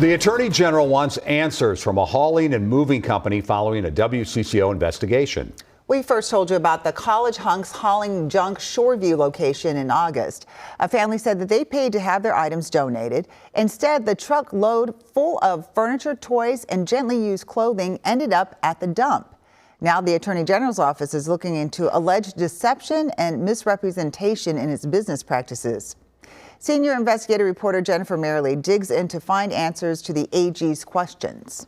The Attorney General wants answers from a hauling and moving company following a WCCO investigation. We first told you about the College Hunks hauling junk Shoreview location in August. A family said that they paid to have their items donated. Instead, the truckload full of furniture, toys, and gently used clothing ended up at the dump. Now the Attorney General's office is looking into alleged deception and misrepresentation in its business practices. Senior investigative reporter Jennifer Merrily digs in to find answers to the AG's questions.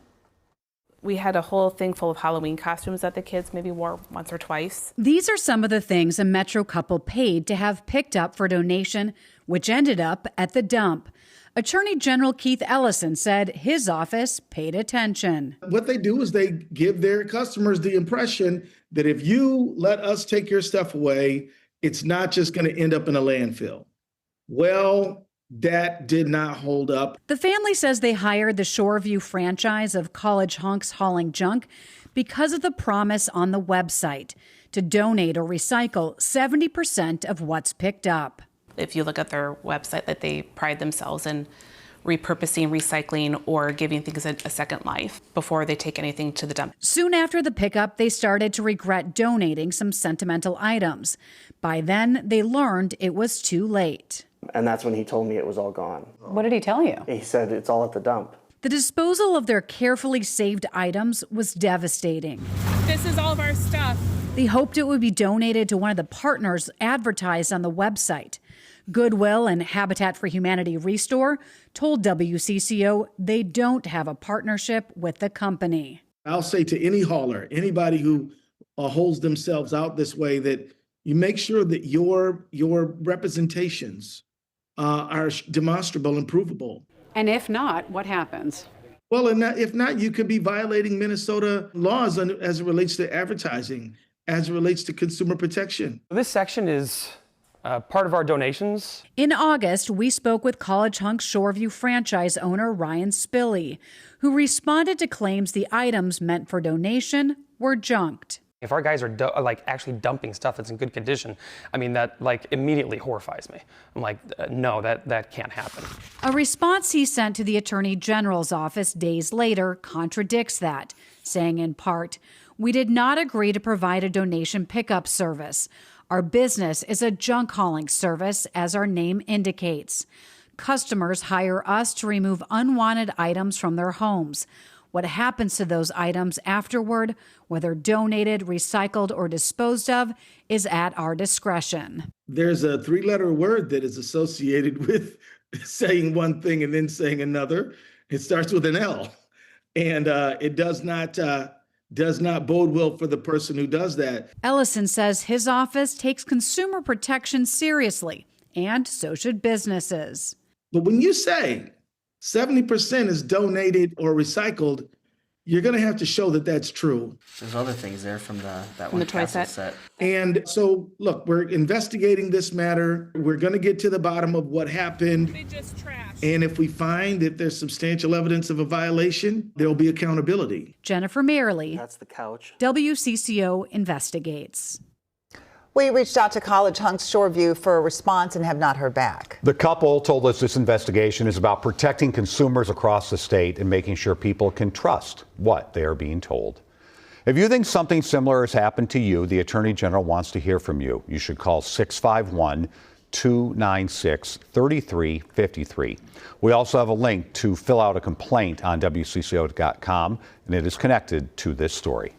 We had a whole thing full of Halloween costumes that the kids maybe wore once or twice. These are some of the things a Metro couple paid to have picked up for donation, which ended up at the dump. Attorney General Keith Ellison said his office paid attention. What they do is they give their customers the impression that if you let us take your stuff away, it's not just going to end up in a landfill. Well, that did not hold up. The family says they hired the Shoreview franchise of College Hunks hauling junk because of the promise on the website to donate or recycle 70% of what's picked up. If you look at their website, that they pride themselves in repurposing, recycling, or giving things a second life before they take anything to the dump. Soon after the pickup, they started to regret donating some sentimental items. By then, they learned it was too late. And that's when he told me it was all gone. What did he tell you? He said it's all at the dump. The disposal of their carefully saved items was devastating. This is all of our stuff. They hoped it would be donated to one of the partners advertised on the website. Goodwill and Habitat for Humanity Restore told WCCO they don't have a partnership with the company. I'll say to any hauler, anybody who holds themselves out this way, that you make sure that your representations are demonstrable and provable. And if not, what happens? Well, and if not, you could be violating Minnesota laws as it relates to advertising, as it relates to consumer protection. This section is part of our donations. In August, we spoke with College Hunks Shoreview franchise owner Ryan Spilley, who responded to claims the items meant for donation were junked. If our guys are actually dumping stuff that's in good condition, I mean, that immediately horrifies me. I'm like, no, that can't happen. A response he sent to the Attorney General's office days later contradicts that, saying in part, "We did not agree to provide a donation pickup service. Our business is a junk hauling service, as our name indicates. Customers hire us to remove unwanted items from their homes. What happens to those items afterward, whether donated, recycled, or disposed of, is at our discretion." There's a three-letter word that is associated with saying one thing and then saying another. It starts with an L, and it does not bode well for the person who does that. Ellison says his office takes consumer protection seriously, and so should businesses. But when you say 70% is donated or recycled, you're going to have to show that that's true. There's other things there from that From one the toy castle set. And so, look, we're investigating this matter. We're going to get to the bottom of what happened. They just trashed. And if we find that there's substantial evidence of a violation, there will be accountability. Jennifer Merrily, That's the couch. WCCO investigates. We reached out to College Hunks Shoreview for a response and have not heard back. The couple told us this investigation is about protecting consumers across the state and making sure people can trust what they are being told. If you think something similar has happened to you, the Attorney General wants to hear from you. You should call 651-296-3353. We also have a link to fill out a complaint on WCCO.com, and it is connected to this story.